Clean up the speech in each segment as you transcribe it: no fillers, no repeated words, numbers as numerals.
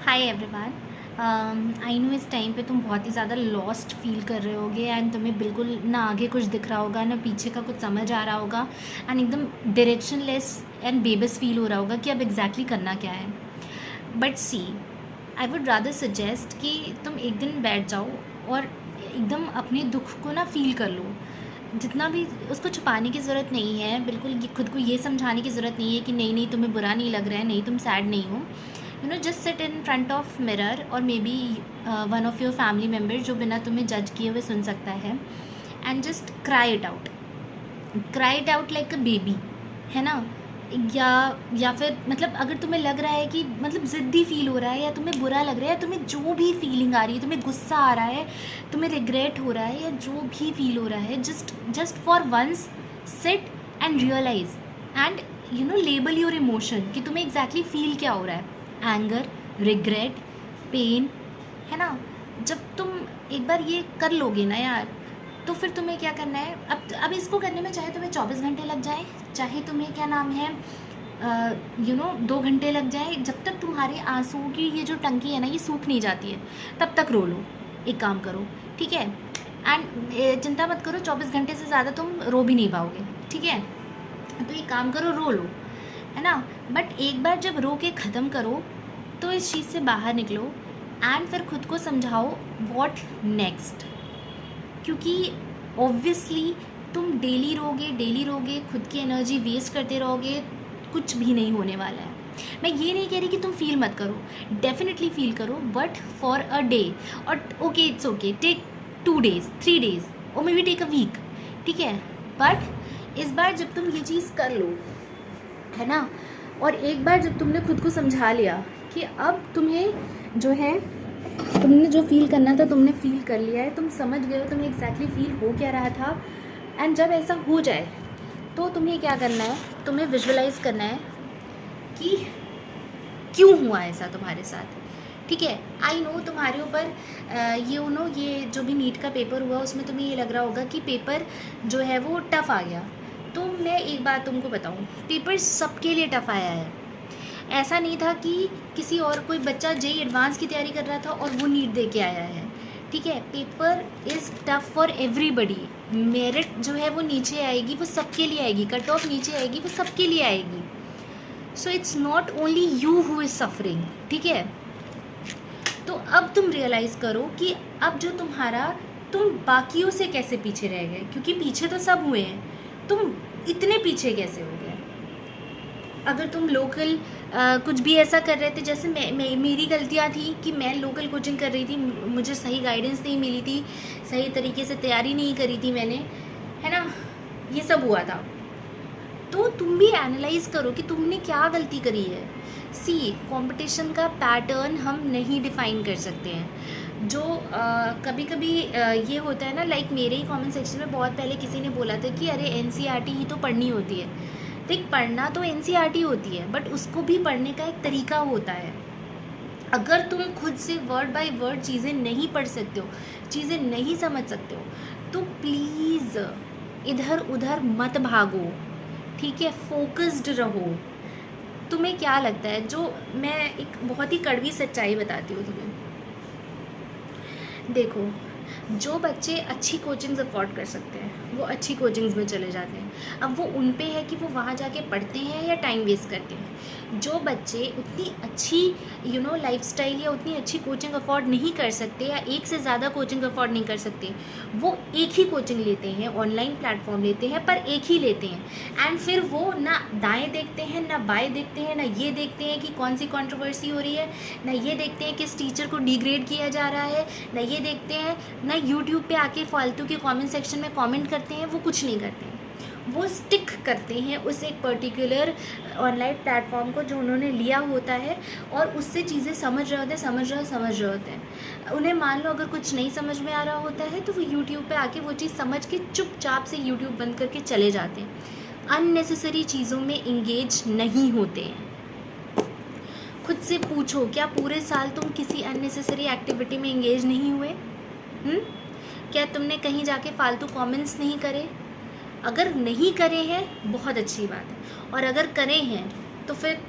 Hi everyone. I know इस time पे तुम बहुत ही ज़्यादा लॉस्ट फील कर रहे होगे एंड तुम्हें बिल्कुल ना आगे कुछ दिख रहा होगा ना पीछे का कुछ समझ आ रहा होगा एंड एकदम डायरेक्शनलेस एंड बेबस फील हो रहा होगा कि अब एग्जैक्टली करना क्या है। But see, I would rather suggest कि तुम एक दिन बैठ जाओ और एकदम अपने दुख को ना फील कर लो। जितना भी उसको छुपाने की ज़रूरत नहीं है, बिल्कुल खुद को ये समझाने की ज़रूरत नहीं है कि नहीं नहीं तुम्हें बुरा नहीं लग रहा है, नहीं तुम सैड नहीं हो। Just sit in front of mirror और maybe one of your family member जो बिना तुम्हें जज किए हुए सुन सकता है and just cry it out like a baby, है ना। या फिर मतलब अगर तुम्हें लग रहा है कि मतलब ज़िद्दी फील हो रहा है या तुम्हें बुरा लग रहा है, तुम्हें जो भी फीलिंग आ रही है, तुम्हें गुस्सा आ रहा है, तुम्हें रिग्रेट हो रहा है या जो भी फील हो रहा है, just for once sit and realise and label your emotion कि तुम्हें एग्जैक्टली फील क्या हो रहा है। एंगर, रिग्रेट, पेन, है ना। जब तुम एक बार ये कर लोगे ना यार, तो फिर तुम्हें क्या करना है, अब इसको करने में चाहे तुम्हें 24 घंटे लग जाए, चाहे तुम्हें क्या नाम है 2 घंटे लग जाए, जब तक तुम्हारे आंसुओं की ये जो टंकी है ना ये सूख नहीं जाती है तब तक रो लो। एक काम करो, ठीक है। एंड चिंता मत करो, 24 घंटे से ज़्यादा तुम रो भी नहीं पाओगे, ठीक है। तो एक काम करो, रो लो, है ना। बट एक बार जब रो के ख़त्म करो तो इस चीज़ से बाहर निकलो एंड फिर खुद को समझाओ व्हाट नेक्स्ट। क्योंकि ऑब्वियसली तुम डेली रोगे, खुद की एनर्जी वेस्ट करते रहोगे, कुछ भी नहीं होने वाला है। मैं ये नहीं कह रही कि तुम फील मत करो, डेफिनेटली फील करो, बट फॉर अ डे। और okay, it's okay, take 2 days, 3 days और maybe take a week, ठीक है। बट इस बार जब तुम ये चीज़ कर लो, है ना, और एक बार जब तुमने खुद को समझा लिया कि अब तुम्हें जो है, तुमने जो फील करना था तुमने फील कर लिया है, तुम समझ गए हो तुम्हें एग्जैक्टली फील हो क्या रहा था। एंड जब ऐसा हो जाए तो तुम्हें क्या करना है, तुम्हें विजुअलाइज करना है कि क्यों हुआ ऐसा तुम्हारे साथ, ठीक है। आई नो तुम्हारे ऊपर ये जो भी नीट का पेपर हुआ उसमें तुम्हें ये लग रहा होगा कि पेपर जो है वो टफ़ आ गया। तो मैं एक बात तुमको बताऊँ, पेपर सबके लिए टफ़ आया है। ऐसा नहीं था कि किसी और कोई बच्चा जेई एडवांस की तैयारी कर रहा था और वो नीट दे के आया है, ठीक है। Paper is tough for everybody. Merit जो है वो नीचे आएगी, वो सबके लिए आएगी, कट ऑफ नीचे आएगी, वो सबके लिए आएगी। So it's not only you who is suffering, ठीक है। तो अब तुम रियलाइज़ करो कि अब जो तुम बाकियों से कैसे पीछे रह गए, क्योंकि पीछे तो सब हुए हैं, तुम इतने पीछे कैसे हो गए। अगर तुम लोकल कुछ भी ऐसा कर रहे थे, जैसे मेरी गलतियाँ थी कि मैं लोकल कोचिंग कर रही थी, मुझे सही गाइडेंस नहीं मिली थी, सही तरीके से तैयारी नहीं करी थी मैंने, है ना, ये सब हुआ था। तो तुम भी एनालाइज करो कि तुमने क्या गलती करी है। सी, कंपटीशन का पैटर्न हम नहीं डिफाइन कर सकते हैं। जो कभी कभी ये होता है ना, लाइक मेरे ही कमेंट सेक्शन में बहुत पहले किसी ने बोला था कि अरे एनसीईआरटी ही तो पढ़नी होती है। देख, पढ़ना तो एनसीईआरटी होती है, बट उसको भी पढ़ने का एक तरीका होता है। अगर तुम खुद से वर्ड बाय वर्ड चीज़ें नहीं पढ़ सकते हो, चीज़ें नहीं समझ सकते हो, तो प्लीज़ इधर उधर मत भागो, ठीक है। फोकस्ड रहो। तुम्हें क्या लगता है, जो मैं एक बहुत ही कड़वी सच्चाई बताती हूँ तुम्हें, देखो, जो बच्चे अच्छी कोचिंग्स अफोर्ड कर सकते हैं वो अच्छी कोचिंग्स में चले जाते हैं। अब वो उन पे है कि वो वहाँ जाके पढ़ते हैं या टाइम वेस्ट करते हैं। जो बच्चे उतनी अच्छी लाइफस्टाइल या उतनी अच्छी कोचिंग अफोर्ड नहीं कर सकते या एक से ज़्यादा कोचिंग अफोर्ड नहीं कर सकते, वो एक ही कोचिंग लेते हैं, ऑनलाइन प्लेटफॉर्म लेते हैं, पर एक ही लेते हैं। एंड फिर वो ना दाएँ देखते हैं ना बाएँ देखते हैं, ना ये देखते हैं कि कौन सी कंट्रोवर्सी हो रही है, ना ये देखते हैं किस टीचर को डिग्रेड किया जा रहा है, ना ये देखते हैं, ना यूट्यूब पे आके फालतू के कमेंट सेक्शन में कमेंट करते हैं। वो कुछ नहीं करते हैं, वो स्टिक करते हैं उस एक पर्टिकुलर ऑनलाइन प्लेटफॉर्म को जो उन्होंने लिया होता है, और उससे चीज़ें समझ रहे होते हैं। उन्हें मान लो अगर कुछ नहीं समझ में आ रहा होता है तो वो यूट्यूब पे आके वो चीज़ समझ के चुपचाप से यूट्यूब बंद करके चले जाते हैं। अननेसेसरी चीज़ों में इंगेज नहीं होते हैं। खुद से पूछो, क्या पूरे साल तुम किसी अननेसेसरी एक्टिविटी में इंगेज नहीं हुए? क्या तुमने कहीं जाके फालतू कमेंट्स नहीं करे? अगर नहीं करे हैं बहुत अच्छी बात है, और अगर करे हैं तो फिर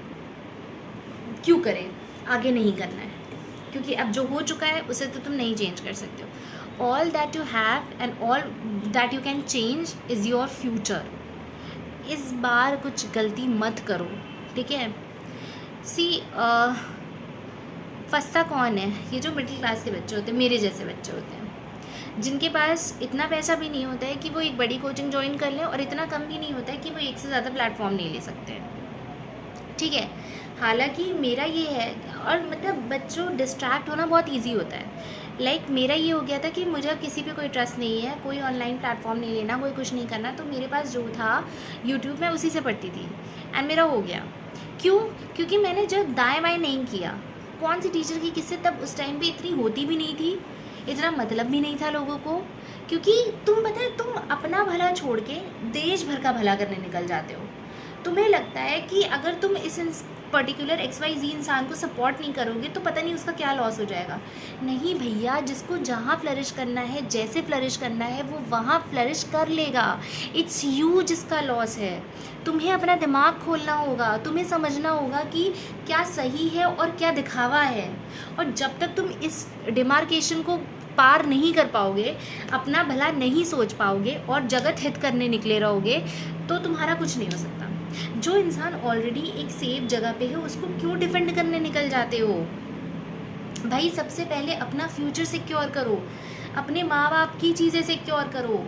क्यों करें, आगे नहीं करना है। क्योंकि अब जो हो चुका है उसे तो तुम नहीं चेंज कर सकते हो। All that you have and all that you can change is your future. इस बार कुछ गलती मत करो, ठीक है। सी फंसता कौन है? ये जो मिडिल क्लास के बच्चे होते हैं, मेरे जैसे बच्चे होते हैं, जिनके पास इतना पैसा भी नहीं होता है कि वो एक बड़ी कोचिंग ज्वाइन कर लें, और इतना कम भी नहीं होता है कि वो एक से ज़्यादा प्लेटफॉर्म नहीं ले सकते हैं, ठीक है। हालांकि मेरा ये है, और मतलब बच्चों डिस्ट्रैक्ट होना बहुत इजी होता है। लाइक मेरा ये हो गया था कि मुझे किसी पे कोई ट्रस्ट नहीं है, कोई ऑनलाइन प्लेटफॉर्म नहीं लेना, कोई कुछ नहीं करना, तो मेरे पास जो था यूट्यूब में उसी से पढ़ती थी, एंड मेरा हो गया। क्यों? क्योंकि मैंने जब दाएं बाएं नहीं किया, कौन सी टीचर की किससे, तब उस टाइम पे इतनी होती भी नहीं थी, इतना मतलब भी नहीं था लोगों को। क्योंकि तुम पता है, तुम अपना भला छोड़ के देश भर का भला करने निकल जाते हो। तुम्हें लगता है कि अगर तुम इस पर्टिकुलर XYZ इंसान को सपोर्ट नहीं करोगे तो पता नहीं उसका क्या लॉस हो जाएगा। नहीं भैया, जिसको जहाँ फ्लरिश करना है, जैसे फ्लरिश करना है, वो वहाँ फ्लरिश कर लेगा। इट्स यू जिसका लॉस है। तुम्हें अपना दिमाग खोलना होगा, तुम्हें समझना होगा कि क्या सही है और क्या दिखावा है। और जब तक तुम इस डिमार्केशन को पार नहीं कर पाओगे, अपना भला नहीं सोच पाओगे और जगत हित करने निकले रहोगे, तो तुम्हारा कुछ नहीं हो सकता। जो इंसान ऑलरेडी एक सेफ जगह पे है, उसको क्यों डिफेंड करने निकल जाते हो? भाई सबसे पहले अपना फ्यूचर सिक्योर करो, अपने माँ बाप की चीज़ें सिक्योर करो,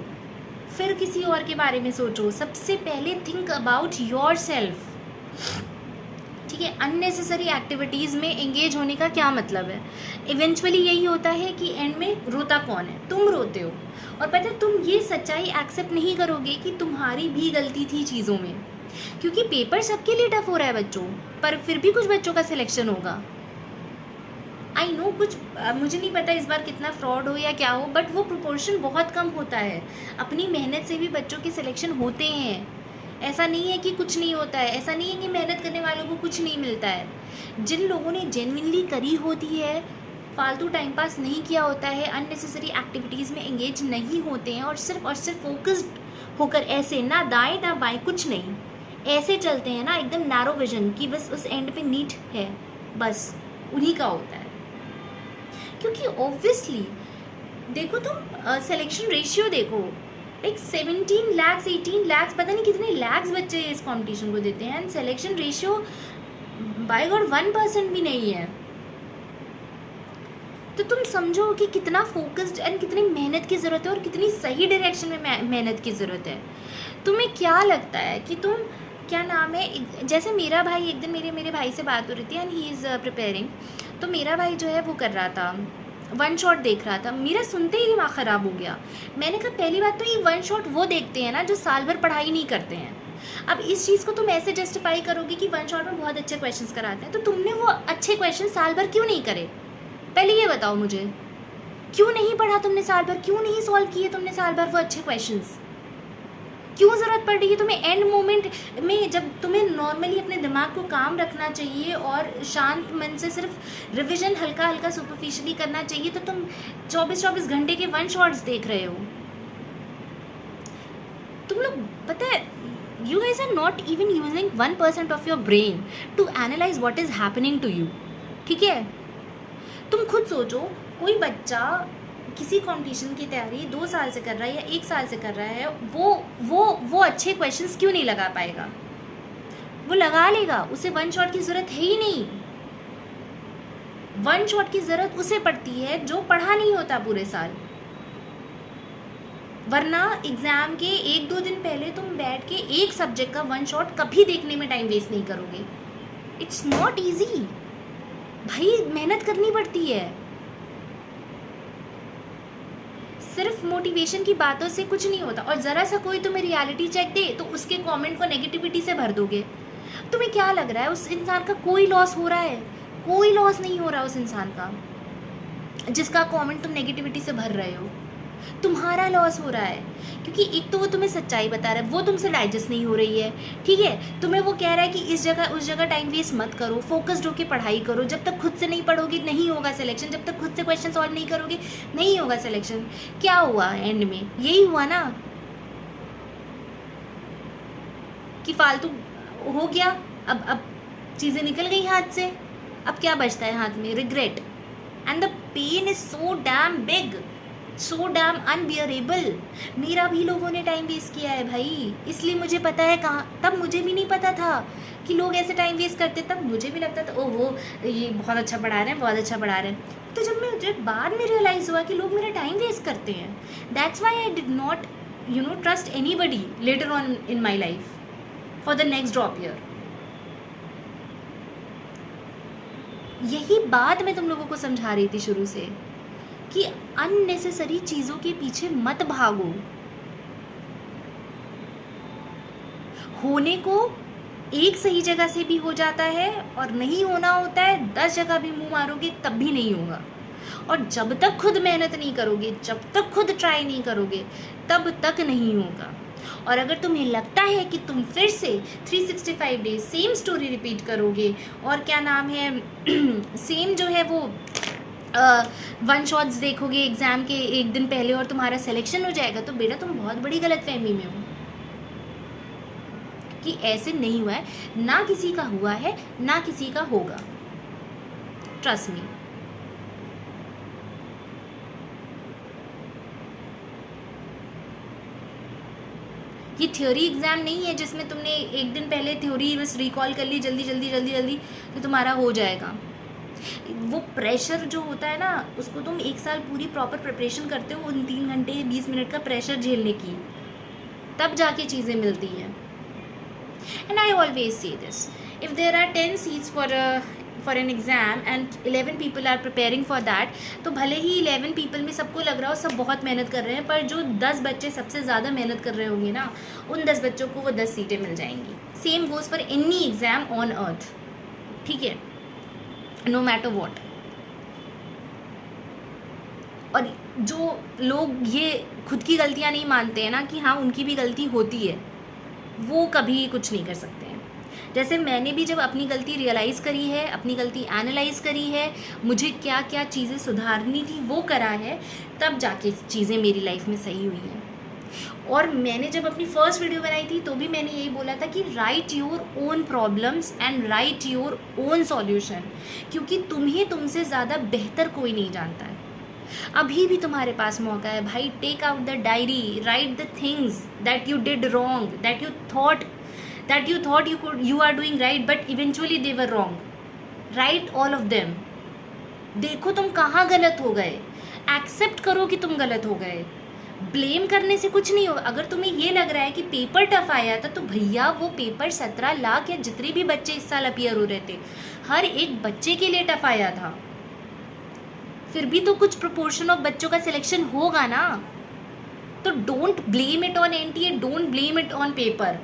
फिर किसी और के बारे में सोचो। सबसे पहले थिंक अबाउट योर सेल्फ, ठीक है। अननेसेसरी एक्टिविटीज़ में एंगेज होने का क्या मतलब है? इवेंचुअली यही होता है कि एंड में रोता कौन है? तुम रोते हो। और पता है, तुम ये सच्चाई एक्सेप्ट नहीं करोगे कि तुम्हारी भी गलती थी चीज़ों में, क्योंकि पेपर सबके लिए टफ हो रहा है बच्चों, पर फिर भी कुछ बच्चों का सिलेक्शन होगा। आई नो, कुछ मुझे नहीं पता इस बार कितना फ्रॉड हो या क्या हो, बट वो प्रोपोर्शन बहुत कम होता है। अपनी मेहनत से भी बच्चों के सिलेक्शन होते हैं। ऐसा नहीं है कि कुछ नहीं होता है, ऐसा नहीं है कि मेहनत करने वालों को कुछ नहीं मिलता है। जिन लोगों ने जेन्युइनली करी होती है, फालतू टाइम पास नहीं किया होता है, अननेसेसरी एक्टिविटीज़ में एंगेज नहीं होते हैं, और सिर्फ फोकस्ड होकर ऐसे ना दाएं ना बाएं कुछ नहीं, ऐसे चलते हैं ना, एकदम नैरो विजन की बस उस एंड पे नीट है, बस उन्हीं का होता है। क्योंकि ऑब्वियसली देखो, तुम सिलेक्शन रेशियो देखो, लाइक 17 lakhs 18 lakhs, पता नहीं कितने लैक्स बच्चे इस कंपटीशन को देते हैं, and selection ratio by God 1% भी नहीं है। तो तुम समझो कि कितना फोकस्ड एंड कितनी मेहनत की ज़रूरत है, और कितनी सही डायरेक्शन में मेहनत की ज़रूरत है। तुम्हें क्या लगता है कि तुम, क्या नाम है, जैसे मेरा भाई, एक दिन मेरे भाई से बात हो रही थी, एंड ही इज़ प्रिपेयरिंग, तो मेरा भाई जो है वो कर रहा था, वन शॉट देख रहा था। मेरा सुनते ही दिमाग ख़राब हो गया। मैंने कहा पहली बात तो ये वन शॉट वो देखते हैं ना जो साल भर पढ़ाई नहीं करते हैं। अब इस चीज़ को तुम ऐसे जस्टिफाई करोगे कि वन शॉट में बहुत अच्छे क्वेश्चंस कराते हैं, तो तुमने वो अच्छे क्वेश्चन साल भर क्यों नहीं करे? पहले ये बताओ मुझे, क्यों नहीं पढ़ा तुमने साल भर? क्यों नहीं सॉल्व किए तुमने साल भर वो अच्छे क्वेश्चंस? क्यों ज़रूरत पड़ रही है तुम्हें एंड मोमेंट में, जब तुम्हें नॉर्मली अपने दिमाग को काम रखना चाहिए और शांत मन से सिर्फ रिवीजन हल्का हल्का सुपरफिशियली करना चाहिए, तो तुम 24-24 घंटे के वन शॉट्स देख रहे हो। तुम लोग, पता है, you guys are not even using 1% of your brain to analyze what is happening to you, ठीक है। तुम खुद सोचो, कोई बच्चा किसी कंपटीशन की तैयारी 2 साल से कर रहा है या 1 साल से कर रहा है, वो अच्छे क्वेश्चंस क्यों नहीं लगा पाएगा? वो लगा लेगा, उसे वन शॉट की ज़रूरत है ही नहीं। वन शॉट की ज़रूरत उसे पड़ती है जो पढ़ा नहीं होता पूरे साल, वरना एग्ज़ाम के 1-2 दिन पहले तुम बैठ के एक सब्जेक्ट का वन शॉट कभी देखने में टाइम वेस्ट नहीं करोगे। इट्स नॉट ईजी भाई, मेहनत करनी पड़ती है। सिर्फ मोटिवेशन की बातों से कुछ नहीं होता। और ज़रा सा कोई तुम्हें रियलिटी चेक दे तो उसके कमेंट को नेगेटिविटी से भर दोगे। तुम्हें क्या लग रहा है उस इंसान का कोई लॉस हो रहा है? कोई लॉस नहीं हो रहा उस इंसान का जिसका कमेंट तुम नेगेटिविटी से भर रहे हो। तुम्हारा लॉस हो रहा है, क्योंकि एक तो वो तुम्हें सच्चाई बता रहा है, वो तुमसे डाइजेस्ट नहीं हो रही है, ठीक है। तुम्हें वो कह रहा है कि इस जगह उस जगह टाइम वेस्ट मत करो, फोकस्ड होकर पढ़ाई करो। जब तक खुद से नहीं पढ़ोगे नहीं होगा सिलेक्शन, जब तक खुद से क्वेश्चन सॉल्व नहीं करोगे नहीं होगा सिलेक्शन। क्या हुआ एंड में? यही हुआ ना कि फालतू हो गया। अब चीज़ें निकल गई हाथ से, अब क्या बचता है हाथ में? Regret. And the pain is so damn big, so damn unbearable. मेरा भी लोगों ने टाइम वेस्ट किया है भाई, इसलिए मुझे पता है कहाँ। तब मुझे भी नहीं पता था कि लोग ऐसे टाइम वेस्ट करते, तब मुझे भी लगता था ओहो ये बहुत अच्छा पढ़ा रहे हैं, बहुत अच्छा पढ़ा रहे हैं। तो जब मुझे बाद में रियलाइज़ हुआ कि लोग मेरा टाइम वेस्ट करते हैं, that's why I did not trust any buddy later on in my life for the next drop year. यही बात मैं तुम लोगों को समझा रही थी शुरू से कि अननेसेसरी चीज़ों के पीछे मत भागो। होने को एक सही जगह से भी हो जाता है और नहीं होना होता है 10 जगह भी मुंह मारोगे तब भी नहीं होगा। और जब तक खुद मेहनत नहीं करोगे, जब तक खुद ट्राई नहीं करोगे, तब तक नहीं होगा। और अगर तुम्हें लगता है कि तुम फिर से 365 डेज सेम स्टोरी रिपीट करोगे और क्या नाम है सेम जो है वो वन शॉट्स देखोगे एग्ज़ाम के एक दिन पहले और तुम्हारा सिलेक्शन हो जाएगा, तो बेटा तुम बहुत बड़ी गलतफहमी में हो। कि ऐसे नहीं हुआ है, ना किसी का हुआ है ना किसी का होगा, ट्रस्ट मी। ये थ्योरी एग्ज़ाम नहीं है जिसमें तुमने एक दिन पहले थ्योरी बस रिकॉल कर ली जल्दी जल्दी जल्दी जल्दी तो तुम्हारा हो जाएगा। वो प्रेशर जो होता है ना, उसको तुम एक साल पूरी प्रॉपर प्रिपरेशन करते हो उन 3 घंटे 20 मिनट का प्रेशर झेलने की, तब जाके चीज़ें मिलती हैं। And I always say this, if there are 10 seats for an exam and 11 people are preparing for that, तो भले ही 11 पीपल में सबको लग रहा हो सब बहुत मेहनत कर रहे हैं, पर जो 10 बच्चे सबसे ज़्यादा मेहनत कर रहे होंगे ना, उन 10 बच्चों को वो 10 सीटें मिल जाएंगी। Same goes for any exam on earth, ठीक है, नो मैटर वॉट। और जो लोग ये खुद की गलतियाँ नहीं मानते हैं ना कि हाँ उनकी भी गलती होती है, वो कभी कुछ नहीं कर सकते हैं। जैसे मैंने भी जब अपनी गलती रियलाइज़ करी है, अपनी गलती एनालाइज़ करी है, मुझे क्या क्या चीज़ें सुधारनी थी वो करा है, तब जाके चीज़ें मेरी लाइफ में सही हुई हैं। और मैंने जब अपनी फर्स्ट वीडियो बनाई थी तो भी मैंने यही बोला था कि right your own problems and right your own solution, क्योंकि तुम्हें तुमसे ज़्यादा बेहतर कोई नहीं जानता है। अभी भी तुम्हारे पास मौका है भाई, take out the diary, write the things that you did wrong, that you thought you are doing right but eventually they were wrong. Write all of them. देखो तुम कहाँ गलत हो गए, एक्सेप्ट करो कि तुम गलत हो गए। ब्लेम करने से कुछ नहीं होगा। अगर तुम्हें ये लग रहा है कि पेपर टफ आया था, तो भैया वो पेपर 17 लाख या जितने भी बच्चे इस साल अपीयर हो रहे थे, हर एक बच्चे के लिए टफ आया था। फिर भी तो कुछ प्रोपोर्शन ऑफ बच्चों का सिलेक्शन होगा ना। तो don't blame it on NTA, don't blame it on paper.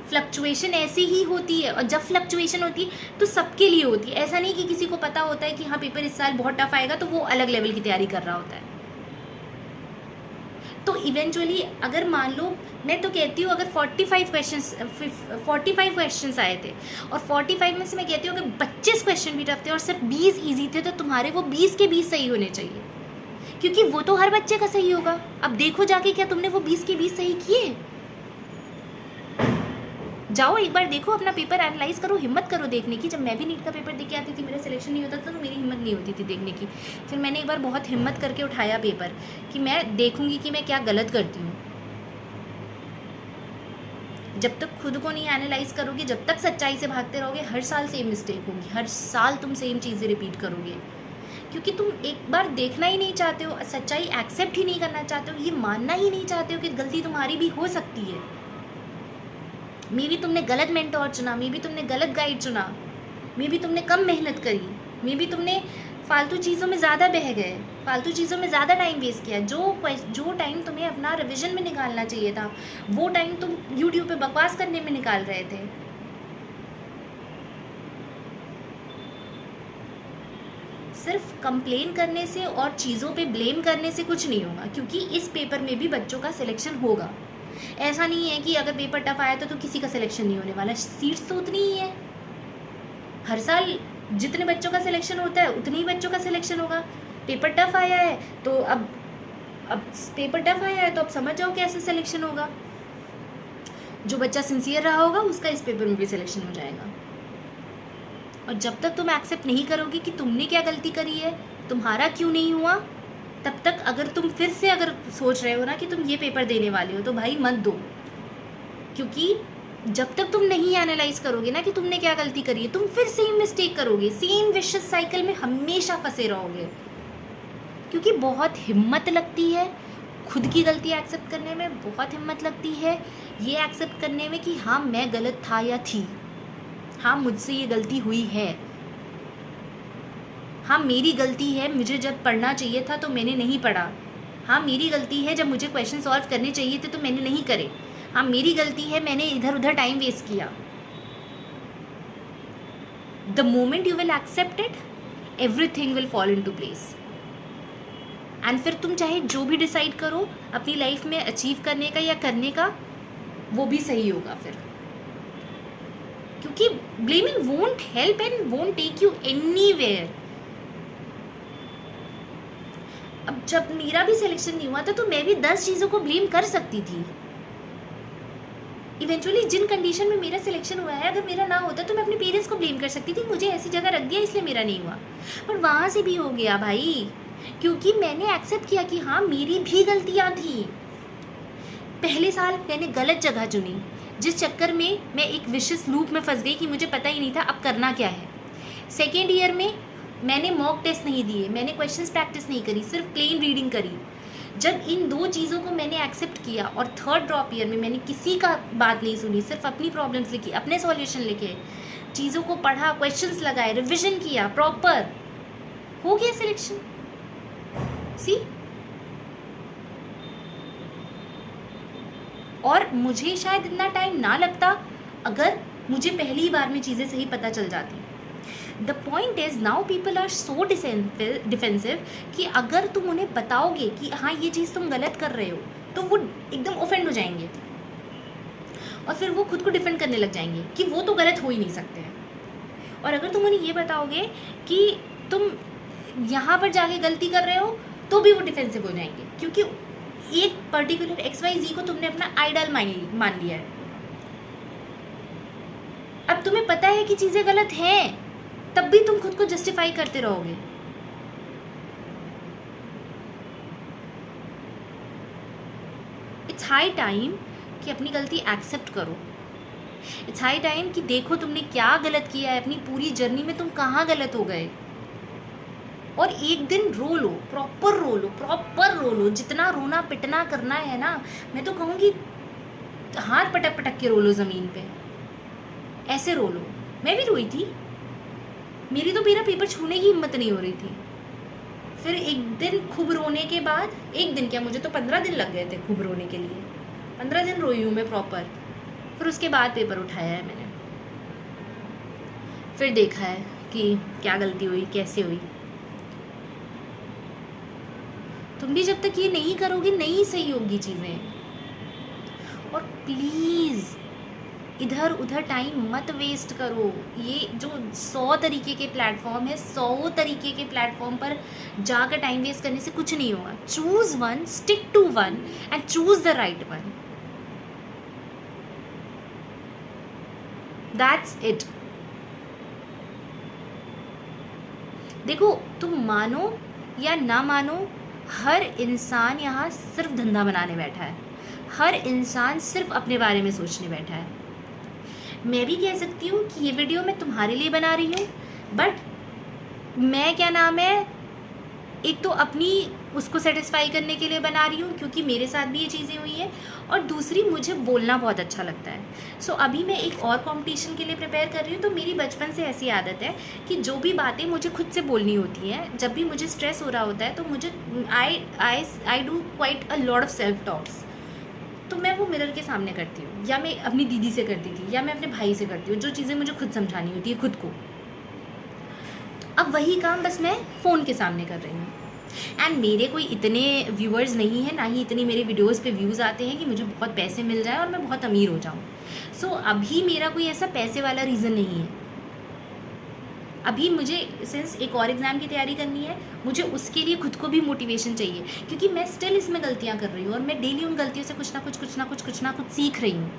Fluctuation ऐसी ही होती है, और जब फ्लक्चुएशन होती है तो सबके लिए होती है। ऐसा नहीं कि किसी को पता होता है कि हाँ पेपर इस साल बहुत टफ आएगा तो वो अलग लेवल की तैयारी कर रहा होता है। तो इवेंचुअली अगर मान लो, मैं तो कहती हूँ अगर 45 क्वेश्चंस आए थे और 45 में से मैं कहती हूँ अगर 25 क्वेश्चन भी टफ थे और सिर्फ 20 ईजी थे, तो तुम्हारे वो 20 के 20 सही होने चाहिए, क्योंकि वो तो हर बच्चे का सही होगा। अब देखो जाके क्या तुमने वो 20 के 20 सही किए? जाओ एक बार देखो, अपना पेपर एनालाइज करो, हिम्मत करो देखने की। जब मैं भी नीट का पेपर देके आती थी, मेरा सिलेक्शन नहीं होता था तो मेरी हिम्मत नहीं होती थी देखने की। फिर मैंने एक बार बहुत हिम्मत करके उठाया पेपर कि मैं देखूंगी कि मैं क्या गलत करती हूँ। जब तक खुद को नहीं एनालाइज करोगे, जब तक सच्चाई से भागते रहोगे, हर साल सेम मिस्टेक होगी, हर साल तुम सेम चीज़ें रिपीट करोगे, क्योंकि तुम एक बार देखना ही नहीं चाहते हो, सच्चाई एक्सेप्ट ही नहीं करना चाहते हो, ये मानना ही नहीं चाहते हो कि गलती तुम्हारी भी हो सकती है। मे भी तुमने गलत मेंटोर चुना, मे भी तुमने गलत गाइड चुना, मे भी तुमने कम मेहनत करी, मे भी तुमने फालतू चीज़ों में ज़्यादा बह गए, फालतू चीज़ों में ज़्यादा टाइम वेस्ट किया। जो टाइम तुम्हें अपना रिवीजन में निकालना चाहिए था, वो टाइम तुम यूट्यूब पे बकवास करने में निकाल रहे थे। सिर्फ कंप्लेन करने से और चीज़ों पे ब्लेम करने से कुछ नहीं होगा, क्योंकि इस पेपर में भी बच्चों का सिलेक्शन होगा। ऐसा नहीं है कि अगर पेपर टफ आया तो किसी का सिलेक्शन नहीं होने वाला। सीट्स तो उतनी ही है, हर साल जितने बच्चों का सिलेक्शन होता है उतने ही बच्चों का सिलेक्शन होगा। पेपर टफ आया है तो अब पेपर टफ आया है तो अब समझ जाओ कैसे सिलेक्शन होगा। जो बच्चा सिंसियर रहा होगा उसका इस पेपर में भी सिलेक्शन हो जाएगा। और जब तक तुम एक्सेप्ट नहीं करोगे कि तुमने क्या गलती करी है, तुम्हारा क्यों नहीं हुआ, तब तक अगर तुम फिर से अगर सोच रहे हो ना कि तुम ये पेपर देने वाले हो, तो भाई मत दो। क्योंकि जब तक तुम नहीं एनालाइज करोगे ना कि तुमने क्या गलती करी है, तुम फिर सेम मिस्टेक करोगे, सेम विशियस साइकिल में हमेशा फंसे रहोगे। क्योंकि बहुत हिम्मत लगती है खुद की गलती एक्सेप्ट करने में, बहुत हिम्मत लगती है ये एक्सेप्ट करने में कि हाँ मैं गलत था या थी, हाँ मुझसे ये गलती हुई है, हाँ मेरी गलती है, मुझे जब पढ़ना चाहिए था तो मैंने नहीं पढ़ा, हाँ मेरी गलती है जब मुझे क्वेश्चन सॉल्व करने चाहिए थे तो मैंने नहीं करे, हाँ मेरी गलती है मैंने इधर उधर टाइम वेस्ट किया। The moment you will accept it, everything will fall in to place. एंड फिर तुम चाहे जो भी डिसाइड करो अपनी लाइफ में अचीव करने का या करने का, वो भी सही होगा फिर। क्योंकि blaming won't help and won't take you anywhere. अब जब मेरा भी सिलेक्शन नहीं हुआ था तो मैं भी 10 चीज़ों को ब्लेम कर सकती थी। इवेंचुअली जिन कंडीशन में मेरा सिलेक्शन हुआ है, अगर मेरा ना होता तो मैं अपने पेरेंट्स को ब्लेम कर सकती थी, मुझे ऐसी जगह रख दिया इसलिए मेरा नहीं हुआ। पर वहाँ से भी हो गया भाई, क्योंकि मैंने एक्सेप्ट किया कि हाँ मेरी भी गलतियाँ थी। पहले साल मैंने गलत जगह चुनी, जिस चक्कर में मैं एक विशियस लूप में फंस गई कि मुझे पता ही नहीं था अब करना क्या है। सेकेंड ईयर में मैंने मॉक टेस्ट नहीं दिए, मैंने क्वेश्चंस प्रैक्टिस नहीं करी, सिर्फ प्लेन रीडिंग करी। जब इन 2 चीज़ों को मैंने एक्सेप्ट किया और थर्ड ड्रॉप ईयर में मैंने किसी का बात नहीं सुनी, सिर्फ अपनी प्रॉब्लम्स लिखी, अपने सॉल्यूशन लिखे, चीज़ों को पढ़ा, क्वेश्चंस लगाए, रिविजन किया प्रॉपर, हो गया सिलेक्शन। सी, और मुझे शायद इतना टाइम ना लगता अगर मुझे पहली बार में चीज़ें सही पता चल जाती। The point is now people are so defensive कि अगर तुम उन्हें बताओगे कि हाँ ये चीज़ तुम गलत कर रहे हो, तो वो एकदम ऑफेंड हो जाएंगे और फिर वो खुद को डिफेंड करने लग जाएंगे कि वो तो गलत हो ही नहीं सकते हैं। और अगर तुम उन्हें ये बताओगे कि तुम यहाँ पर जाके गलती कर रहे हो, तो भी वो डिफेंसिव हो जाएंगे, क्योंकि एक पर्टिकुलर XYZ को तुमने अपना आइडल मान लिया है। अब तुम्हें पता है कि चीज़ें गलत हैं, तब भी तुम खुद को जस्टिफाई करते रहोगे। इट्स हाई टाइम कि अपनी गलती एक्सेप्ट करो। इट्स हाई टाइम कि देखो तुमने क्या गलत किया है, अपनी पूरी जर्नी में तुम कहाँ गलत हो गए, और एक दिन रो लो, प्रॉपर रो लो, जितना रोना पिटना करना है ना, मैं तो कहूँगी हाथ पटक पटक के रो लो ज़मीन पे, ऐसे रो लो। मैं भी रोई थी, मेरी तो मेरा पेपर छूने की हिम्मत नहीं हो रही थी। फिर एक दिन खूब रोने के बाद, एक दिन क्या, मुझे तो 15 दिन लग गए थे खूब रोने के लिए। 15 दिन रोई हूँ मैं प्रॉपर। फिर उसके बाद पेपर उठाया है मैंने, फिर देखा है कि क्या गलती हुई, कैसे हुई। तुम भी जब तक ये नहीं करोगे नहीं सही होगी चीज़ें। और प्लीज़ इधर उधर टाइम मत वेस्ट करो। ये जो 100 तरीके के प्लेटफॉर्म है, 100 तरीके के प्लेटफॉर्म पर जाकर टाइम वेस्ट करने से कुछ नहीं होगा। Choose one, stick to one and choose the right one. That's it. देखो, तुम मानो या ना मानो, हर इंसान यहाँ सिर्फ धंधा बनाने बैठा है, हर इंसान सिर्फ अपने बारे में सोचने बैठा है। मैं भी कह सकती हूँ कि ये वीडियो मैं तुम्हारे लिए बना रही हूँ, बट मैं क्या नाम है, एक तो अपनी उसको सेटिस्फाई करने के लिए बना रही हूँ क्योंकि मेरे साथ भी ये चीज़ें हुई हैं, और दूसरी मुझे बोलना बहुत अच्छा लगता है। सो अभी मैं एक और कंपटीशन के लिए प्रिपेयर कर रही हूँ, तो मेरी बचपन से ऐसी आदत है कि जो भी बातें मुझे खुद से बोलनी होती हैं, जब भी मुझे स्ट्रेस हो रहा होता है, तो मुझे I do quite a lot of self talks. तो मैं वो मिरर के सामने करती हूँ, या मैं अपनी दीदी से करती थी, या मैं अपने भाई से करती हूँ, जो चीज़ें मुझे खुद समझानी होती है खुद को। अब वही काम बस मैं फ़ोन के सामने कर रही हूँ। एंड मेरे कोई इतने व्यूअर्स नहीं है, ना ही इतनी मेरे वीडियोस पे व्यूज़ आते हैं कि मुझे बहुत पैसे मिल जाए और मैं बहुत अमीर हो जाऊँ। सो अभी मेरा कोई ऐसा पैसे वाला रीज़न नहीं है। अभी मुझे सिंस एक और एग्ज़ाम की तैयारी करनी है, मुझे उसके लिए खुद को भी मोटिवेशन चाहिए, क्योंकि मैं स्टिल इसमें गलतियाँ कर रही हूँ और मैं डेली उन गलतियों से कुछ ना कुछ सीख रही हूँ।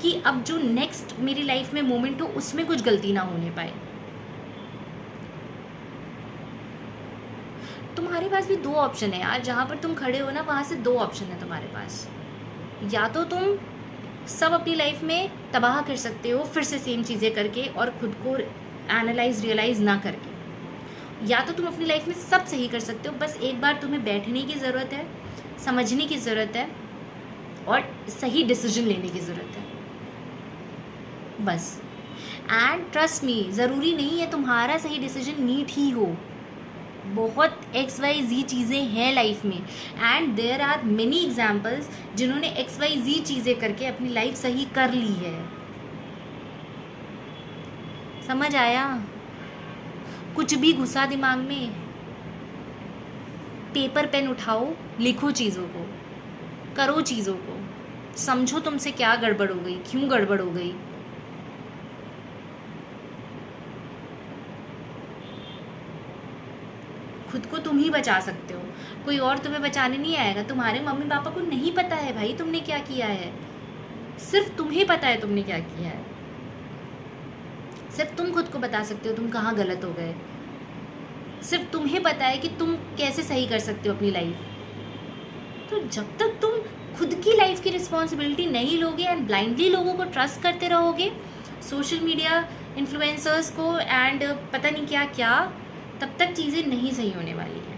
कि अब जो नेक्स्ट मेरी लाइफ में मोमेंट हो उसमें कुछ गलती ना होने पाए। तुम्हारे पास भी दो ऑप्शन है यार, जहाँ पर तुम खड़े हो ना वहाँ से दो ऑप्शन है तुम्हारे पास। या तो तुम सब अपनी लाइफ में तबाह कर सकते हो फिर से सेम चीज़ें करके और खुद को एनालाइज रियलाइज ना करके, या तो तुम अपनी लाइफ में सब सही कर सकते हो, बस एक बार तुम्हें बैठने की ज़रूरत है, समझने की ज़रूरत है और सही डिसीजन लेने की ज़रूरत है, बस। एंड ट्रस्ट मी, ज़रूरी नहीं है तुम्हारा सही डिसीजन नीट ही हो। बहुत XYZ चीज़ें हैं लाइफ में, and there are many examples जिन्होंने XYZ चीज़ें करके अपनी लाइफ सही कर ली है। समझ आया? कुछ भी घुसा दिमाग में, पेपर पेन उठाओ, लिखो चीज़ों को, करो चीज़ों को, समझो तुमसे क्या गड़बड़ हो गई, क्यों गड़बड़ हो गई। खुद को तुम ही बचा सकते हो, कोई और तुम्हें बचाने नहीं आएगा। तुम्हारे मम्मी पापा को नहीं पता है भाई तुमने क्या किया है, सिर्फ तुम्हें पता है तुमने क्या किया है। सिर्फ तुम खुद को बता सकते हो तुम कहाँ गलत हो गए, सिर्फ तुम्हें पता है कि तुम कैसे सही कर सकते हो अपनी लाइफ। तो जब तक तुम खुद की लाइफ की रिस्पॉन्सिबिलिटी नहीं लोगे एंड ब्लाइंडली लोगों को ट्रस्ट करते रहोगे, सोशल मीडिया इन्फ्लुएंसर्स को एंड पता नहीं क्या क्या, तब तक चीज़ें नहीं सही होने वाली हैं।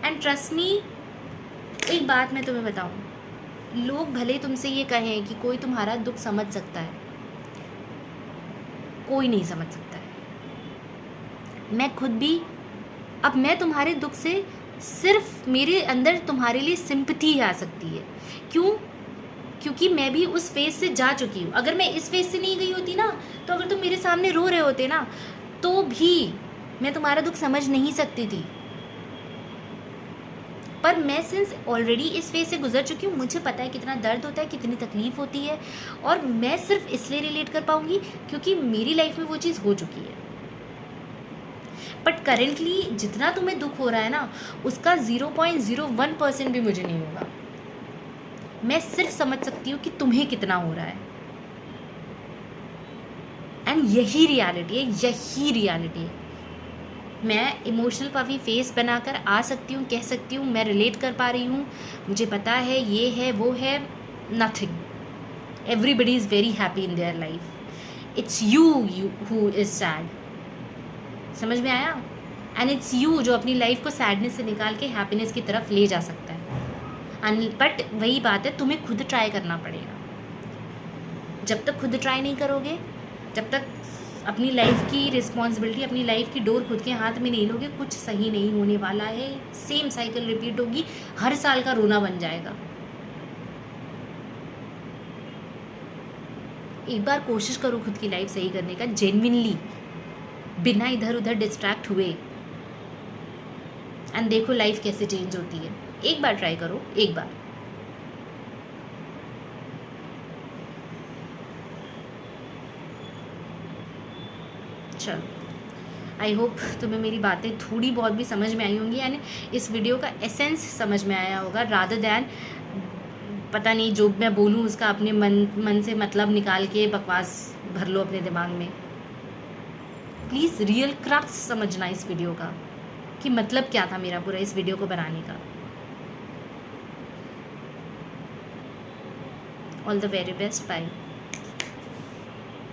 एंड ट्रस्ट मी, एक बात मैं तुम्हें बताऊं, लोग भले तुमसे ये कहें कि कोई तुम्हारा दुख समझ सकता है, कोई नहीं समझ सकता है। मैं खुद भी, अब मैं तुम्हारे दुख से सिर्फ मेरे अंदर तुम्हारे लिए सिंपैथी आ सकती है। क्यों? क्योंकि मैं भी उस फेज से जा चुकी हूँ। अगर मैं इस फेज से नहीं गई होती ना, तो अगर तुम मेरे सामने रो रहे होते ना, तो भी मैं तुम्हारा दुख समझ नहीं सकती थी। पर मैं सिंस ऑलरेडी इस फेज से गुजर चुकी हूँ, मुझे पता है कितना दर्द होता है, कितनी तकलीफ होती है, और मैं सिर्फ इसलिए रिलेट कर पाऊँगी क्योंकि मेरी लाइफ में वो चीज़ हो चुकी है। बट करेंटली जितना तुम्हें दुख हो रहा है ना, उसका 0.01% भी मुझे नहीं होगा। मैं सिर्फ समझ सकती हूँ कि तुम्हें कितना हो रहा है। एंड यही रियलिटी है, यही रियलिटी है। मैं इमोशनल पफी फेस बनाकर आ सकती हूँ, कह सकती हूँ मैं रिलेट कर पा रही हूँ, मुझे पता है ये है वो है, nothing. Everybody is very happy in their life, it's you who is sad. समझ में आया? एंड इट्स यू जो अपनी लाइफ को सैडनेस से निकाल के हैप्पीनेस की तरफ ले जा सकता है। बट वही बात है, तुम्हें खुद ट्राई करना पड़ेगा। जब तक खुद ट्राई नहीं करोगे, जब तक अपनी लाइफ की रिस्पॉन्सिबिलिटी, अपनी लाइफ की डोर खुद के हाथ में नहीं लोगे, कुछ सही नहीं होने वाला है। सेम साइकिल रिपीट होगी, हर साल का रोना बन जाएगा। एक बार कोशिश करो खुद की लाइफ सही करने का, जेन्युइनली, बिना इधर उधर डिस्ट्रैक्ट हुए, एंड देखो लाइफ कैसे चेंज होती है। एक बार ट्राई करो, एक बार। चलो, आई होप तुम्हें मेरी बातें थोड़ी बहुत भी समझ में आई होंगी, यानी इस वीडियो का एसेंस समझ में आया होगा, रादर दैन पता नहीं जो मैं बोलूँ उसका अपने मन से मतलब निकाल के बकवास भर लो अपने दिमाग में। प्लीज़ रियल क्रक्स समझना इस वीडियो का, कि मतलब क्या था मेरा पूरा इस वीडियो को बनाने का। All the very best, bye.